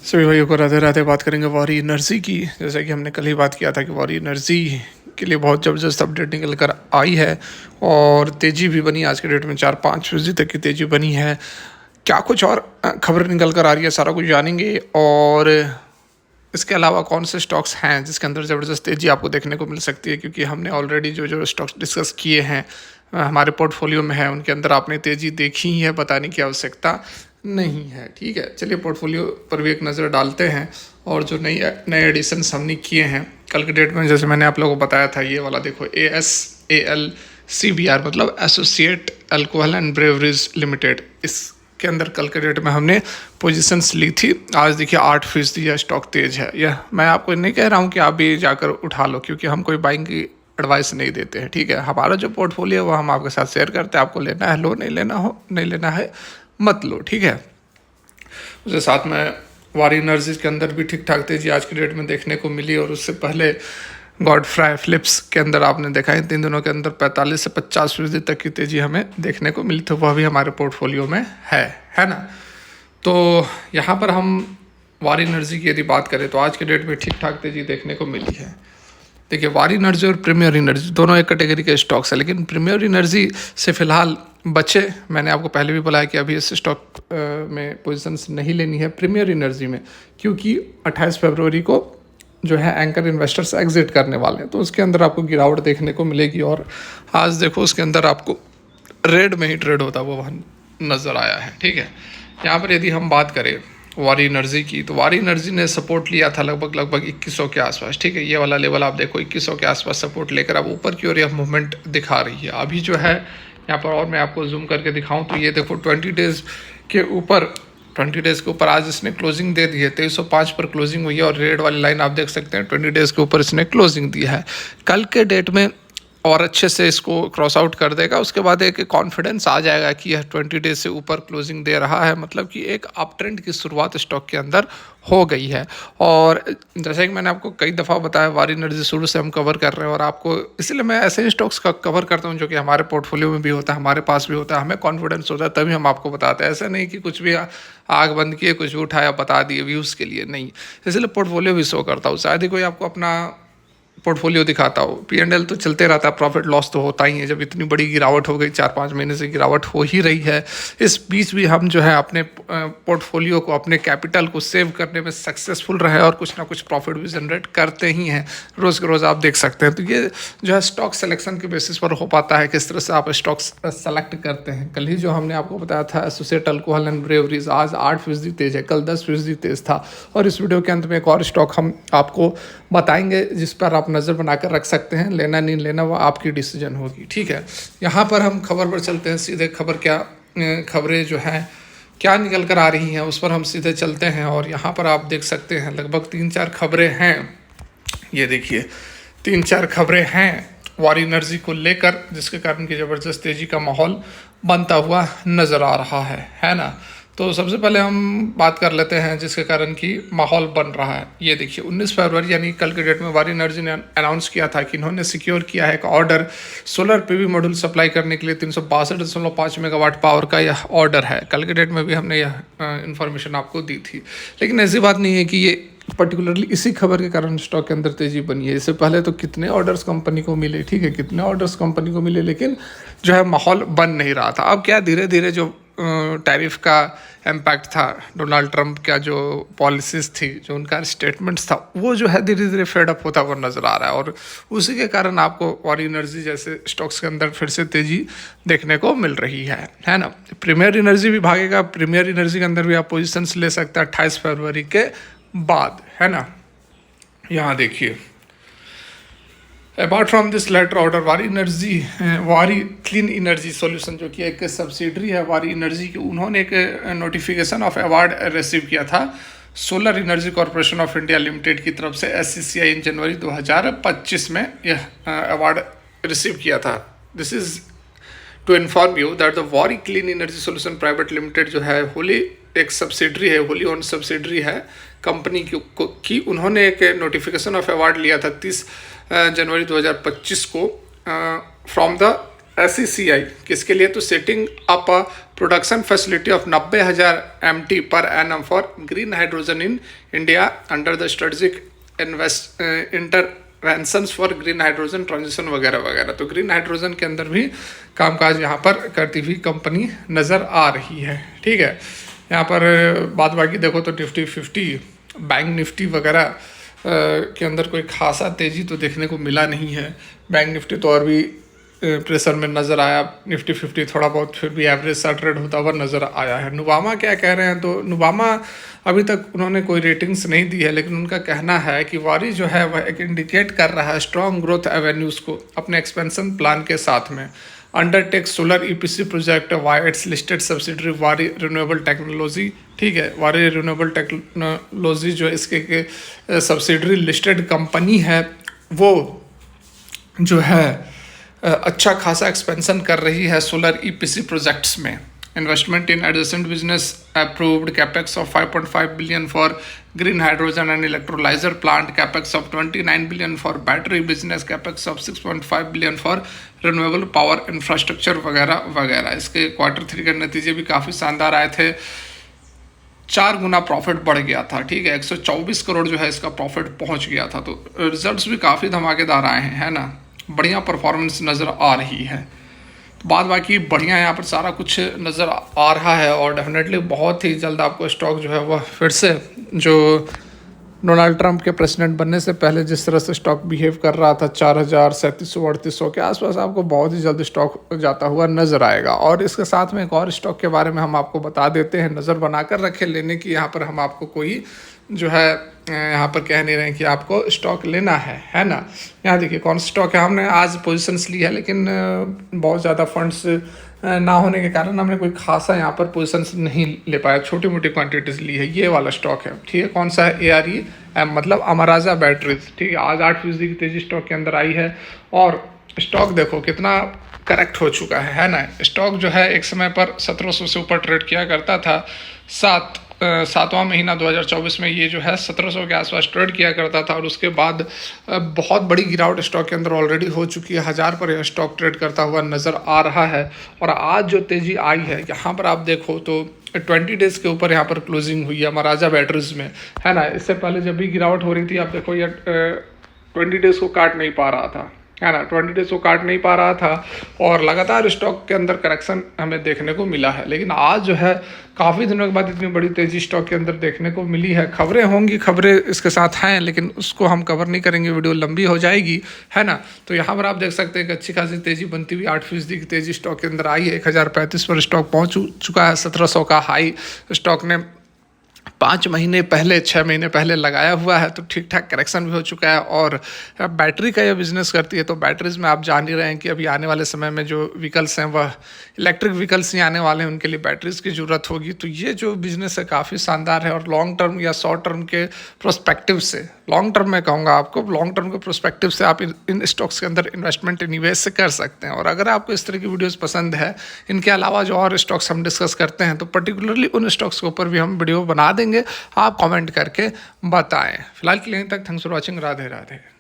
सभी भाइयों को राधे राधे। बात करेंगे वारी एनर्जी की। जैसा कि हमने कल ही बात किया था कि वारी एनर्जी के लिए बहुत ज़बरदस्त अपडेट निकल कर आई है और तेज़ी भी बनी। आज के डेट में 4-5% तक की तेज़ी बनी है। क्या कुछ और खबर निकल कर आ रही है, सारा कुछ जानेंगे। और इसके अलावा कौन से स्टॉक्स हैं जिसके अंदर ज़बरदस्त तेज़ी आपको देखने को मिल सकती है, क्योंकि हमने ऑलरेडी जो जो स्टॉक्स डिस्कस किए हैं हमारे पोर्टफोलियो में है, उनके अंदर आपने तेज़ी देखी ही है, बताने की आवश्यकता नहीं है। ठीक है, चलिए पोर्टफोलियो पर भी एक नज़र डालते हैं। और जो नए एडिशंस हमने किए हैं कल के डेट में, जैसे मैंने आप लोगों को बताया था, ये वाला देखो ASAL CBR मतलब associate alcohol and breweries limited. इसके अंदर कल के डेट में हमने पोजीशंस ली थी। आज देखिए 8% यह स्टॉक तेज है। यह मैं आपको नहीं कह रहा हूँ कि आप भी जाकर उठा लो, क्योंकि हम कोई बाइंग की एडवाइस नहीं देते हैं। ठीक है, हमारा जो पोर्टफोलियो है वो हम आपके साथ शेयर करते हैं। आपको लेना है लो, नहीं लेना है मत लो। ठीक है, उसके साथ में वारी एनर्जीज के अंदर भी ठीक ठाक तेजी आज की डेट में देखने को मिली। और उससे पहले गॉडफ्राई फिलिप्स के अंदर आपने देखा है 3 दिनों के अंदर 45 से 50% तक की तेजी हमें देखने को मिली, तो वह भी हमारे पोर्टफोलियो में है ना। तो यहाँ पर हम वारी एनर्जी की यदि बात करें तो आज के डेट में ठीक ठाक तेजी देखने को मिली है। देखिए, वारी एनर्जी और प्रीमियर एनर्जी दोनों एक कैटेगरी के स्टॉक्स है, लेकिन प्रीमियर एनर्जी से फिलहाल बचे। मैंने आपको पहले भी बोला है कि अभी इस स्टॉक में पोजीशंस नहीं लेनी है प्रीमियर एनर्जी में, क्योंकि 28 फरवरी को जो है एंकर इन्वेस्टर्स एग्जिट करने वाले हैं, तो उसके अंदर आपको गिरावट देखने को मिलेगी। और आज देखो उसके अंदर आपको रेड में ही ट्रेड होता वो वहाँ नज़र आया है। ठीक है, यहाँ पर यदि हम बात करें वारी एनर्जी की, तो वारी एनर्जी ने सपोर्ट लिया था लगभग 2100 के आसपास। ठीक है, ये वाला लेवल आप देखो 2100 के आसपास सपोर्ट लेकर अब ऊपर की ओर यह मूवमेंट दिखा रही है। अभी जो है यहाँ पर, और मैं आपको जूम करके दिखाऊं तो ये देखो 20 डेज़ के ऊपर आज इसने क्लोजिंग दे दी है। 2305 पर क्लोजिंग हुई है और रेड वाली लाइन आप देख सकते हैं 20 डेज़ के ऊपर इसने क्लोजिंग दी है। कल के डेट में और अच्छे से इसको क्रॉस आउट कर देगा, उसके बाद एक कॉन्फिडेंस आ जाएगा कि यह 20 डेज से ऊपर क्लोजिंग दे रहा है, मतलब कि एक अप ट्रेंड की शुरुआत स्टॉक के अंदर हो गई है। और जैसे कि मैंने आपको कई दफ़ा बताया, वारी एनर्जी शुरू से हम कवर कर रहे हैं और आपको इसलिए मैं ऐसे ही स्टॉक्स का कवर करता हूं जो कि हमारे पोर्टफोलियो में भी होता है, हमारे पास भी होता है, हमें कॉन्फिडेंस होता है, तभी हम आपको बताते हैं। ऐसा नहीं कि कुछ भी आग बंद किए, कुछ भी उठाया बता दिए व्यूज़ के लिए, नहीं। इसलिए पोर्टफोलियो भी शो करता हूँ, शायद ही कोई आपको अपना पोर्टफोलियो दिखाता हो। P&L तो चलते रहता है, प्रॉफिट लॉस तो होता ही है। जब इतनी बड़ी गिरावट हो गई, 4-5 महीने से गिरावट हो ही रही है, इस बीच भी हम जो है अपने पोर्टफोलियो को, अपने कैपिटल को सेव करने में सक्सेसफुल रहे और कुछ ना कुछ प्रॉफिट भी जनरेट करते ही हैं रोज़ के रोज़, आप देख सकते हैं। तो ये जो है स्टॉक सिलेक्शन के बेसिस पर हो पाता है, किस तरह से आप स्टॉक्स सेलेक्ट करते हैं। कल ही जो हमने आपको बताया था एसोसिएट अल्कोहल एंड ब्रेवरीज, आज 8% तेज है, कल 10% तेज था। और इस वीडियो के अंत में एक और स्टॉक हम आपको बताएंगे जिस पर आप नज़र बनाकर रख सकते हैं। लेना नहीं लेना वो आपकी डिसीजन होगी। ठीक है, यहाँ पर हम खबर पर चलते हैं सीधे। खबरें जो हैं क्या निकल कर आ रही हैं उस पर हम सीधे चलते हैं। और यहाँ पर आप देख सकते हैं लगभग 3-4 खबरें हैं। ये देखिए 3-4 खबरें हैं वारी एनर्जी को लेकर, जिसके कारण की ज़बरदस्त तेज़ी का माहौल बनता हुआ नज़र आ रहा है ना। तो सबसे पहले हम बात कर लेते हैं जिसके कारण कि माहौल बन रहा है। ये देखिए 19 फरवरी यानी कल के डेट में वारी एनर्जी ने अनाउंस किया था कि इन्होंने सिक्योर किया है एक order solar PV module supply करने के लिए। 362.5 मेगावाट पावर का यह ऑर्डर है। कल के डेट में भी हमने यह इन्फॉर्मेशन आपको दी थी, लेकिन ऐसी बात नहीं है कि ये पर्टिकुलरली इसी खबर के कारण स्टॉक के अंदर तेजी बनी है। इससे पहले तो कितने ऑर्डर्स कंपनी को मिले, ठीक है, कितने ऑर्डर्स कंपनी को मिले, लेकिन जो है माहौल बन नहीं रहा था। अब क्या धीरे धीरे जो टैरिफ का इम्पैक्ट था, डोनाल्ड ट्रंप का जो पॉलिसीज़ थी, जो उनका स्टेटमेंट्स था, वो जो है धीरे धीरे फेड अप होता हुआ नज़र आ रहा है। और उसी के कारण आपको वारी एनर्जी जैसे स्टॉक्स के अंदर फिर से तेज़ी देखने को मिल रही है ना। प्रीमियर एनर्जी भी भागेगा। प्रीमियर एनर्जी के अंदर भी आप पोजीशंस ले सकते हैं 28 फरवरी के बाद, है ना। यहाँ देखिए, apart from this later order, Waaree clean energy solution जो कि एक सब्सिडरी है वारी एनर्जी की, उन्होंने एक नोटिफिकेशन ऑफ अवार्ड रिसीव किया था solar energy corporation of India limited की तरफ से SCCI इन जनवरी 2025 में यह अवार्ड रिसीव किया था। This is to inform you that the Waaree clean energy solution private limited जो है होली एक सब्सिडरी है, होली ओन सब्सिडरी है कंपनी की। उन्होंने एक नोटिफिकेशन ऑफ अवार्ड लिया था 30 जनवरी 2025 को फ्रॉम द SCCI। किसके लिए? तो setting up a production facility of 90,000 MT per annum for green hydrogen in India under the strategic interventions for green hydrogen transition वगैरह वगैरह। तो ग्रीन हाइड्रोजन के अंदर भी कामकाज यहाँ पर करती हुई कंपनी नज़र आ रही है। ठीक है, यहाँ पर बाद बाकी देखो तो निफ्टी 50, बैंक निफ्टी वगैरह के अंदर कोई खासा तेज़ी तो देखने को मिला नहीं है। बैंक निफ्टी तो और भी प्रेशर में नज़र आया, निफ्टी 50 थोड़ा बहुत फिर भी एवरेज सा ट्रेड होता हुआ नज़र आया है। नुवामा क्या कह रहे हैं, तो नुवामा अभी तक उन्होंने कोई रेटिंग्स नहीं दी है, लेकिन उनका कहना है कि वारी जो है वह एक इंडिकेट कर रहा है स्ट्रॉन्ग ग्रोथ एवेन्यूज़ को अपने एक्सपेंशन प्लान के साथ में। Undertake solar EPC project why it's listed subsidiary वारी रिन्यूएबल टेक्नोलॉजी। ठीक है, वारी रिन्यूएबल टेक्नोलॉजी जो इसके सब्सिडरी लिस्टेड कंपनी है वो जो है अच्छा खासा एक्सपेंशन कर रही है सोलर EPC प्रोजेक्ट्स में। Investment in adjacent business approved capex of 5.5 billion for green hydrogen and electrolyser plant, capex of 29 billion for battery business, capex of 6.5 billion for renewable power infrastructure वगैरह वगैरह। इसके Q3 के नतीजे भी काफ़ी शानदार आए थे, 4 गुना प्रॉफिट बढ़ गया था। ठीक है, 124 करोड़ जो है इसका प्रॉफिट पहुंच गया था। तो रिजल्ट्स भी काफ़ी धमाकेदार आए हैं, है ना, बढ़िया परफॉर्मेंस नज़र आ रही है। तो बाद बाकी बढ़िया यहाँ पर सारा कुछ नज़र आ रहा है और डेफिनेटली बहुत ही जल्द आपको स्टॉक जो है वह फिर से जो डोनाल्ड ट्रंप के प्रेसिडेंट बनने से पहले जिस तरह से स्टॉक बिहेव कर रहा था 4,000, 3700 के आसपास आपको बहुत ही जल्द स्टॉक जाता हुआ नज़र आएगा। और इसके साथ में एक और स्टॉक के बारे में हम आपको बता देते हैं, नज़र बनाकर रखें लेने की। यहाँ पर हम आपको कोई जो है यहाँ पर कह नहीं रहे हैं कि आपको स्टॉक लेना है ना। यहाँ देखिए कौन सा स्टॉक है, हमने आज पोजीशंस ली है लेकिन बहुत ज़्यादा फंड्स ना होने के कारण हमने कोई खासा यहाँ पर पोजीशंस नहीं ले पाया, छोटी मोटी क्वांटिटीज़ ली है। ये वाला स्टॉक है, ठीक है, कौन सा है, AREM मतलब अमराजा बैटरीज। ठीक है, आज 8% की तेज़ी स्टॉक के अंदर आई है और स्टॉक देखो कितना करेक्ट हो चुका है ना। स्टॉक जो है एक समय पर 1700 से ऊपर ट्रेड किया करता था, सातवां महीना 2024 में ये जो है 1700 के आसपास ट्रेड किया करता था और उसके बाद बहुत बड़ी गिरावट स्टॉक के अंदर ऑलरेडी हो चुकी है। 1000 पर यह स्टॉक ट्रेड करता हुआ नज़र आ रहा है और आज जो तेज़ी आई है यहाँ पर आप देखो तो 20 डेज़ के ऊपर यहाँ पर क्लोजिंग हुई है महाराजा बैटरीज में, है ना। इससे पहले जब भी गिरावट हो रही थी आप देखो ये 20 डेज़ को काट नहीं पा रहा था, है ना, 20 डेज़ को काट नहीं पा रहा था और लगातार स्टॉक के अंदर करेक्शन हमें देखने को मिला है। लेकिन आज जो है काफ़ी दिनों के बाद इतनी बड़ी तेज़ी स्टॉक के अंदर देखने को मिली है। खबरें होंगी, खबरें इसके साथ हैं लेकिन उसको हम कवर नहीं करेंगे, वीडियो लंबी हो जाएगी, है ना। तो यहाँ पर आप देख सकते हैं कि अच्छी खासी तेज़ी बनती हुई 8% की तेज़ी स्टॉक के अंदर आई है। 1035 पर स्टॉक पहुँच चुका है। 1700 का हाई स्टॉक ने 5 महीने पहले 6 महीने पहले लगाया हुआ है, तो ठीक ठाक करेक्शन भी हो चुका है। और बैटरी का ये बिज़नेस करती है तो बैटरीज में आप जान ही रहे हैं कि अभी आने वाले समय में जो व्हीकल्स हैं वह इलेक्ट्रिक व्हीकल्स ही आने वाले हैं, उनके लिए बैटरीज की ज़रूरत होगी। तो ये जो बिज़नेस है काफ़ी शानदार है और लॉन्ग टर्म या शॉर्ट टर्म के प्रोस्पेक्टिव से, लॉन्ग टर्म में कहूँगा आपको, लॉन्ग टर्म के प्रोस्पेक्टिव से आप इन स्टॉक्स के अंदर इन्वेस्टमेंट निवेश कर सकते हैं। और अगर आपको इस तरह की वीडियोज़ पसंद है, इनके अलावा जो और स्टॉक्स हम डिस्कस करते हैं तो पर्टिकुलरली उन स्टॉक्स के ऊपर भी हम वीडियो बना देंगे, आप कमेंट करके बताएं। फिलहाल के लिए तक thanks for watching, Radhe Radhe.